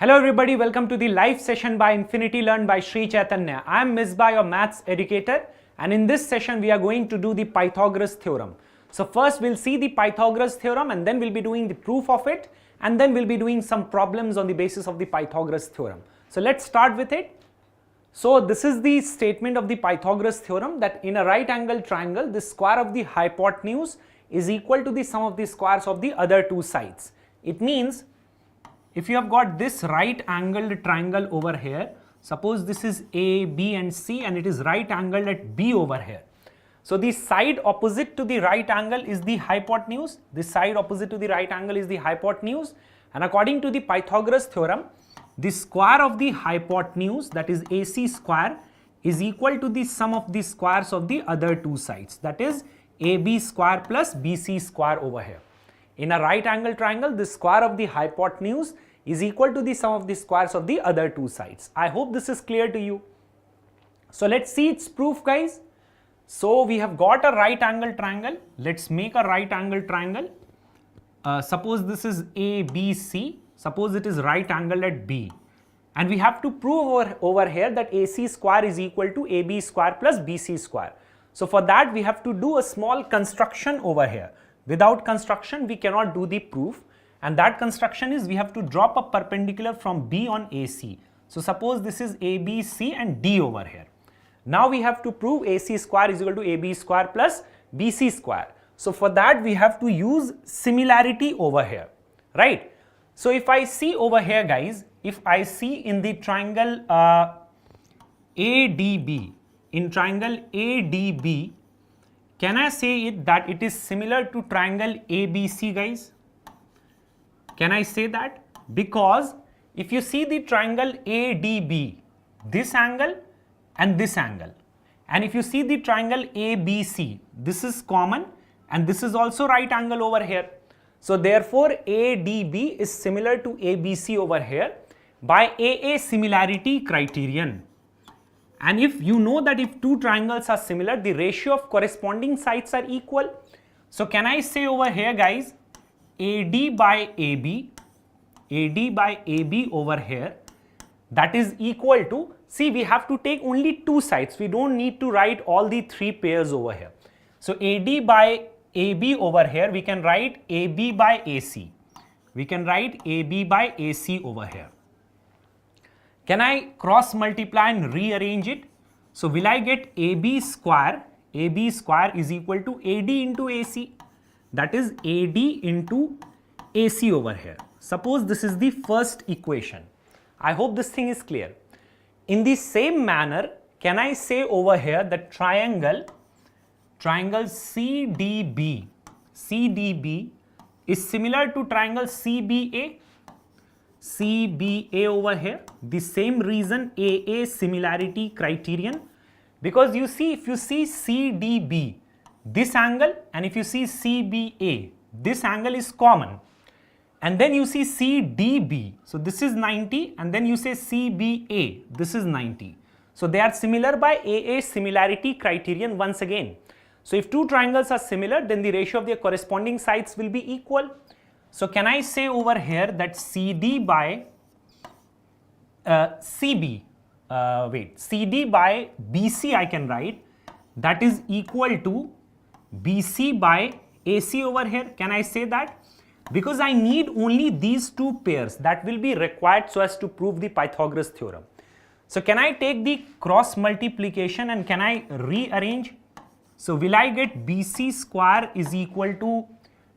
Hello everybody, welcome to the live session by Infinity Learn by Sri Chaitanya. I am Misbah, your maths educator, and in this session we are going to do the Pythagoras Theorem. So first we'll see the Pythagoras Theorem and then we'll be doing the proof of it, and then we'll be doing some problems on the basis of the Pythagoras Theorem. So let's start with it. So this is the statement of the Pythagoras Theorem, that in a right angle triangle, the square of the hypotenuse is equal to the sum of the squares of the other two sides. It means if you have got this right angled triangle over here, suppose this is A, B and C and it is right angled at B over here. So the side opposite to the right angle is the hypotenuse. This side opposite to the right angle is the hypotenuse, and according to the Pythagoras theorem, the square of the hypotenuse, that is AC square, is equal to the sum of the squares of the other two sides, that is AB square plus BC square over here. In a right angle triangle, the square of the hypotenuse is equal to the sum of the squares of the other two sides. I hope this is clear to you. So let's see its proof, guys. So we have got a right angle triangle. Let's make a right angle triangle. Suppose this is ABC. Suppose it is right angled at B. And we have to prove over here that AC square is equal to AB square plus BC square. So for that we have to do a small construction over here. Without construction we cannot do the proof, and that construction is we have to drop a perpendicular from B on AC. So suppose this is AB, C and D over here. Now we have to prove AC square is equal to AB square plus BC square. So for that we have to use similarity over here, right? So if I see over here, guys, if I see in the triangle ADB, in triangle ADB, can I say it that it is similar to triangle ABC, guys? Can I say that? Because if you see the triangle ADB, this angle and this angle, and if you see the triangle ABC, this is common and this is also right angle over here. So therefore ADB is similar to ABC over here by AA similarity criterion. And if you know that if two triangles are similar, the ratio of corresponding sides are equal. So can I say over here, guys, AD by AB over here, that is equal to, see, we have to take only two sides. We don't need to write all the three pairs over here. So AD by AB over here, we can write AB by AC. We can write AB by AC over here. Can I cross multiply and rearrange it? So will I get AB square is equal to AD into AC, that is AD into AC over here. Suppose this is the first equation. I hope this thing is clear. In the same manner, can I say over here that triangle CDB is similar to triangle CBA over here? The same reason, AA similarity criterion, because you see, if you see CDB, this angle, and if you see CBA, this angle is common, and then you see CDB, so this is 90, and then you say CBA, this is 90. So they are similar by AA similarity criterion once again. So if two triangles are similar, then the ratio of their corresponding sides will be equal. So can I say over here that CD by CD by BC I can write, that is equal to BC by AC over here. Can I say that? Because I need only these two pairs that will be required so as to prove the Pythagoras theorem. So can I take the cross multiplication and can I rearrange? So will I get BC square is equal to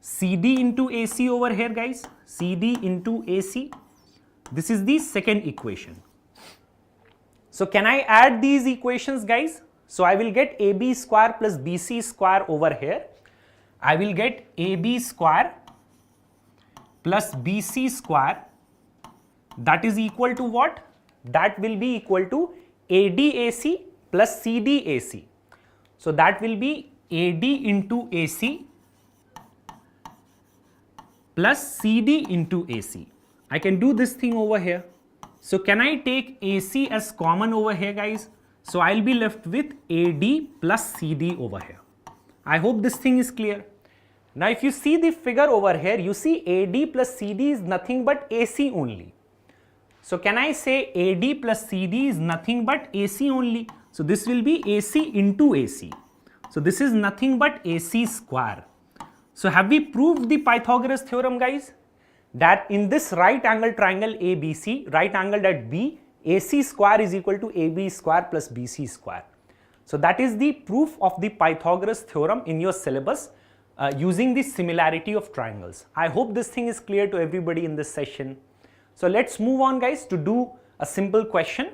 CD into AC over here, guys? CD into AC. This is the second equation. So can I add these equations, guys? So I will get AB square plus BC square over here. I will get AB square plus BC square, that is equal to what? That will be equal to ADAC plus CDAC. So that will be AD into AC plus CD into AC. I can do this thing over here. So can I take AC as common over here, guys? So I'll be left with AD plus CD over here. I hope this thing is clear. Now if you see the figure over here, you see AD plus CD is nothing but AC only. So can I say AD plus CD is nothing but AC only? So this will be AC into AC. So this is nothing but AC square. So have we proved the Pythagoras theorem, guys? That in this right angle triangle ABC, right angled at B, AC square is equal to AB square plus BC square. So that is the proof of the Pythagoras theorem in your syllabus using the similarity of triangles. I hope this thing is clear to everybody in this session. So let's move on, guys, to do a simple question.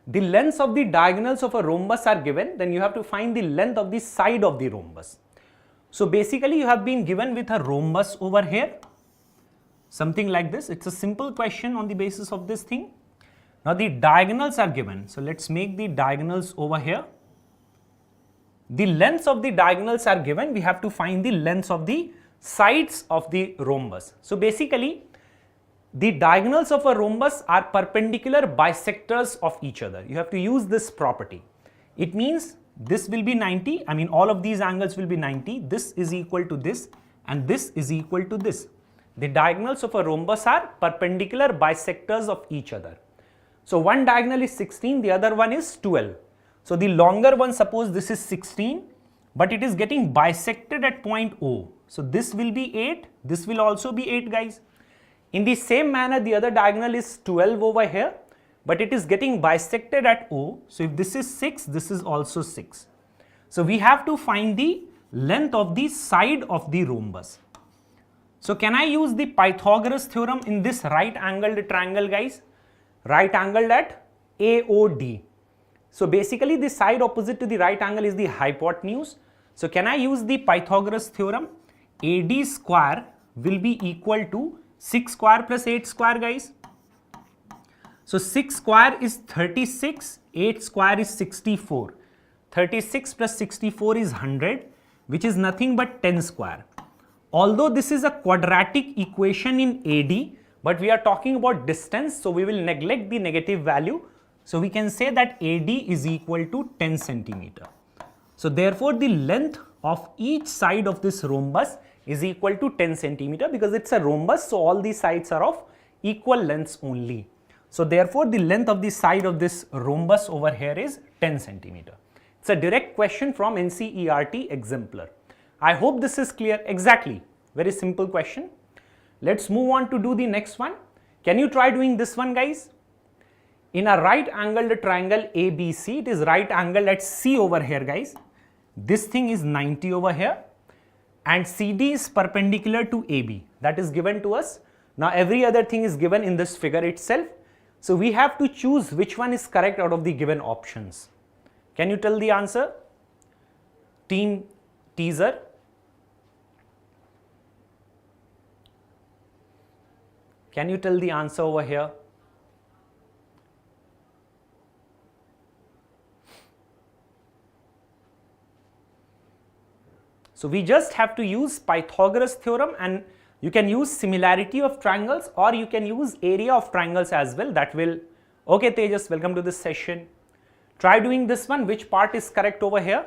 The lengths of the diagonals of a rhombus are given, then you have to find the length of the side of the rhombus. So basically you have been given with a rhombus over here, something like this. It's a simple question on the basis of this thing. Now the diagonals are given, so let's make the diagonals over here. The lengths of the diagonals are given, we have to find the lengths of the sides of the rhombus. So basically the diagonals of a rhombus are perpendicular bisectors of each other. You have to use this property. It means this will be 90, I mean all of these angles will be 90, this is equal to this and this is equal to this. The diagonals of a rhombus are perpendicular bisectors of each other. So one diagonal is 16, the other one is 12. So the longer one, suppose this is 16, but it is getting bisected at point O. So this will be 8, this will also be 8, guys. In the same manner, the other diagonal is 12 over here, but it is getting bisected at O. So if this is 6, this is also 6. So we have to find the length of the side of the rhombus. So can I use the Pythagoras theorem in this right angled triangle, guys? Right angled at AOD. So basically the side opposite to the right angle is the hypotenuse. So can I use the Pythagoras theorem? AD square will be equal to 6 square plus 8 square, guys. So 6 square is 36, 8 square is 64. 36 plus 64 is 100, which is nothing but 10 square. Although this is a quadratic equation in AD, but we are talking about distance, so we will neglect the negative value. So we can say that AD is equal to 10 centimeter. So therefore the length of each side of this rhombus is equal to 10 centimeter because it's a rhombus, so all the sides are of equal lengths only. So therefore the length of the side of this rhombus over here is 10 centimeter. It's a direct question from NCERT Exemplar. I hope this is clear. Exactly. Very simple question. Let's move on to do the next one. Can you try doing this one, guys? In a right angled triangle ABC, it is right angled at C over here, guys. This thing is 90 over here and CD is perpendicular to AB. That is given to us. Now every other thing is given in this figure itself. So we have to choose which one is correct out of the given options. Can you tell the answer? Team teaser. Can you tell the answer over here? So we just have to use Pythagoras theorem, and you can use similarity of triangles or you can use area of triangles as well. That will, okay Tejas, welcome to this session. Try doing this one. Which part is correct over here?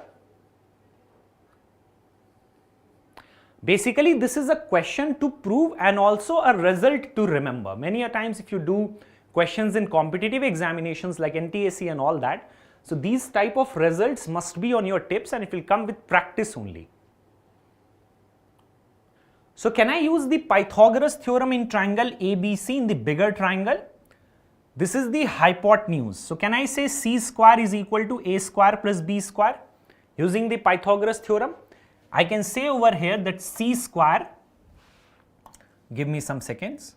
Basically this is a question to prove and also a result to remember. Many a times if you do questions in competitive examinations like NTSC and all that, so these type of results must be on your tips and it will come with practice only. So can I use the Pythagoras theorem in triangle ABC in the bigger triangle? This is the hypotenuse. So can I say C square is equal to A square plus B square using the Pythagoras theorem? I can say over here that C square, give me some seconds.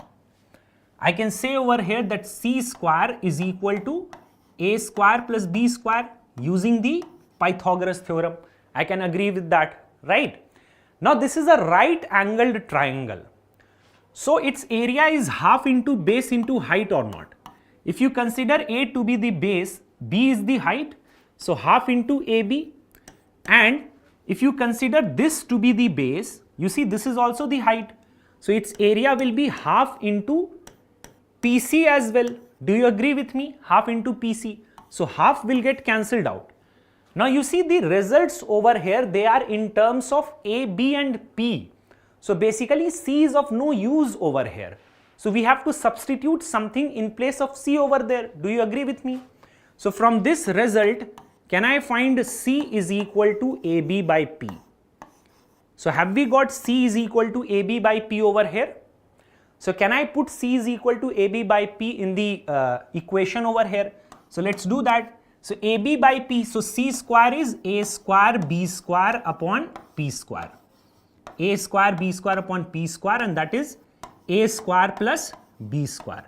I can say over here that C square is equal to A square plus B square using the Pythagoras theorem. I can agree with that, right? Now this is a right angled triangle. So its area is half into base into height or not. If you consider A to be the base, B is the height, so half into AB, and if you consider this to be the base, you see this is also the height. So its area will be half into PC as well. Do you agree with me? Half into PC. So half will get cancelled out. Now you see the results over here, they are in terms of A, B and P. So basically C is of no use over here. So we have to substitute something in place of c over there. Do you agree with me? So from this result, can I find c is equal to ab by p? So have we got c is equal to ab by p over here? So can I put c is equal to ab by p in the equation over here? So let's do that. So ab by p, so c square is a square b square upon p square. A square b square upon p square, and that is a square plus b square.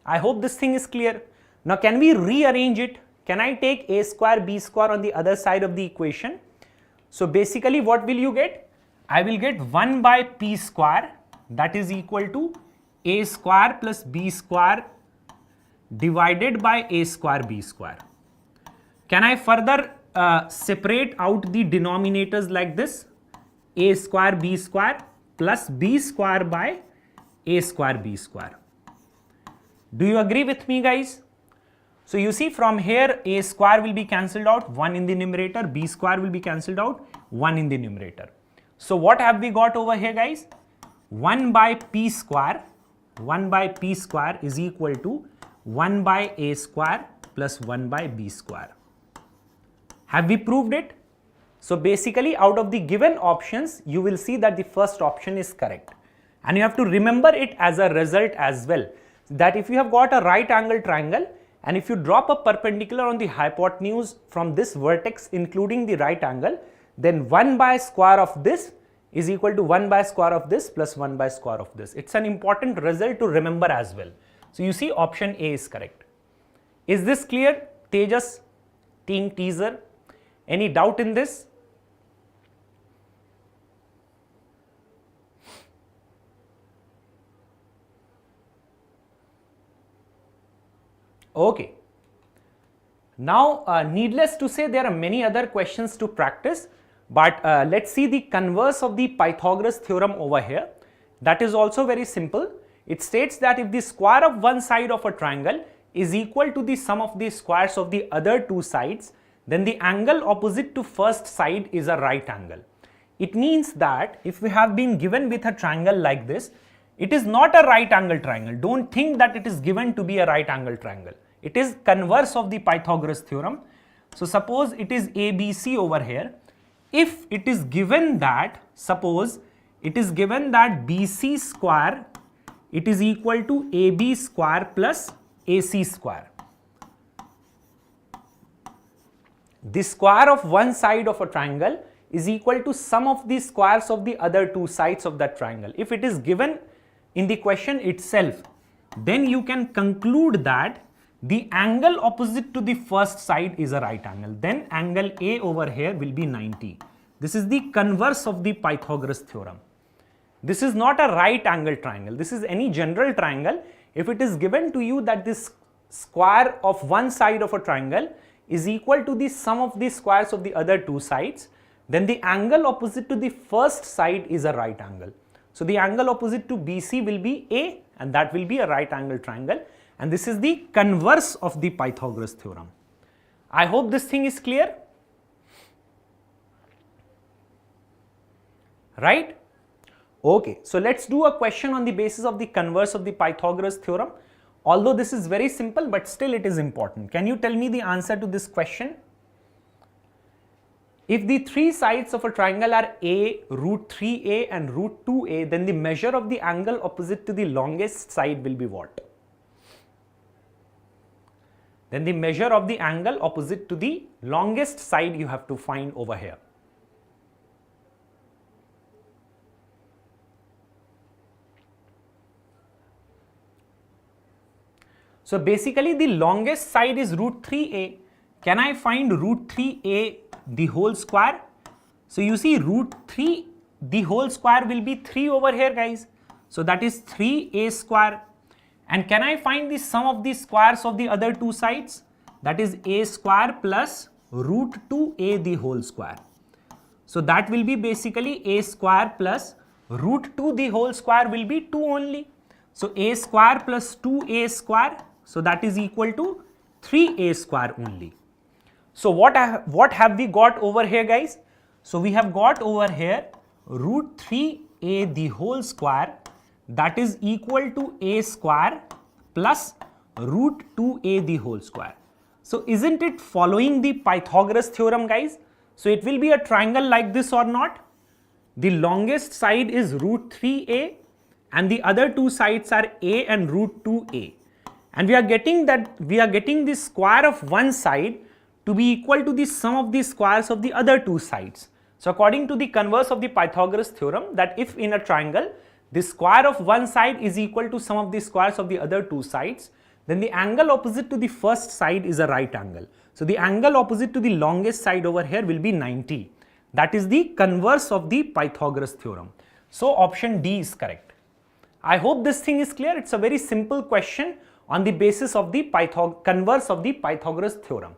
I hope this thing is clear. Now can we rearrange it? Can I take a square b square on the other side of the equation? So basically what will you get? I will get 1 by p square, that is equal to a square plus b square divided by a square b square. Can I further separate out the denominators like this? A square b square plus b square by a square b square. Do you agree with me, guys? So you see, from here a square will be cancelled out, 1 in the numerator, b square will be cancelled out, 1 in the numerator. So what have we got over here, guys? 1 by p square is equal to 1 by a square plus 1 by b square. Have we proved it? So basically, out of the given options, you will see that the first option is correct. And you have to remember it as a result as well, that if you have got a right angle triangle and if you drop a perpendicular on the hypotenuse from this vertex including the right angle, then 1 by square of this is equal to 1 by square of this plus 1 by square of this. It's an important result to remember as well. So you see, option A is correct. Is this clear, Tejas, team teaser? Any doubt in this? Okay. Now, needless to say, there are many other questions to practice, but let's see the converse of the Pythagoras theorem over here. That is also very simple. It states that if the square of one side of a triangle is equal to the sum of the squares of the other two sides, then the angle opposite to first side is a right angle. It means that if we have been given with a triangle like this, it is not a right angle triangle. Don't think that it is given to be a right angle triangle. It is converse of the Pythagoras theorem. So suppose it is ABC over here. If it is given that, suppose it is given that BC square, it is equal to AB square plus AC square. The square of one side of a triangle is equal to sum of the squares of the other two sides of that triangle. If it is given in the question itself, then you can conclude that the angle opposite to the first side is a right angle. Then angle A over here will be 90. This is the converse of the Pythagoras theorem. This is not a right angle triangle. This is any general triangle. If it is given to you that this square of one side of a triangle is equal to the sum of the squares of the other two sides, then the angle opposite to the first side is a right angle. So the angle opposite to BC will be A, and that will be a right angle triangle. And this is the converse of the Pythagoras theorem. I hope this thing is clear. Right? Okay, so let's do a question on the basis of the converse of the Pythagoras theorem. Although this is very simple, but still it is important. Can you tell me the answer to this question? If the three sides of a triangle are A, root 3A and root 2A, then the measure of the angle opposite to the longest side will be what? Then the measure of the angle opposite to the longest side you have to find over here. So basically the longest side is root 3A. Can I find root 3A the whole square? So you see, root 3 the whole square will be 3 over here, guys. So that is 3A square. And can I find the sum of the squares of the other two sides? That is A square plus root 2A the whole square. So that will be basically A square plus root 2 the whole square will be 2 only. So A square plus 2A square, so that is equal to 3A square only. So what have we got over here, guys? So we have got over here root 3A the whole square that is equal to a square plus root 2a the whole square. So isn't it following the Pythagoras theorem, guys? So it will be a triangle like this or not? The longest side is root 3a and the other two sides are a and root 2a. And we are getting the square of one side to be equal to the sum of the squares of the other two sides. So according to the converse of the Pythagoras theorem, that if in a triangle the square of one side is equal to sum of the squares of the other two sides, then the angle opposite to the first side is a right angle. So the angle opposite to the longest side over here will be 90. That is the converse of the Pythagoras theorem. So option D is correct. I hope this thing is clear. It's a very simple question on the basis of the converse of the Pythagoras theorem.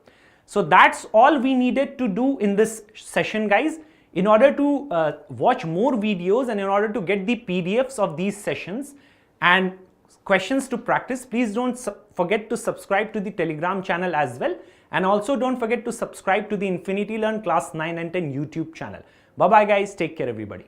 So that's all we needed to do in this session, guys. In order to watch more videos and in order to get the PDFs of these sessions and questions to practice, please don't forget to subscribe to the Telegram channel as well. And also don't forget to subscribe to the Infinity Learn Class 9 and 10 YouTube channel. Bye bye guys. Take care everybody.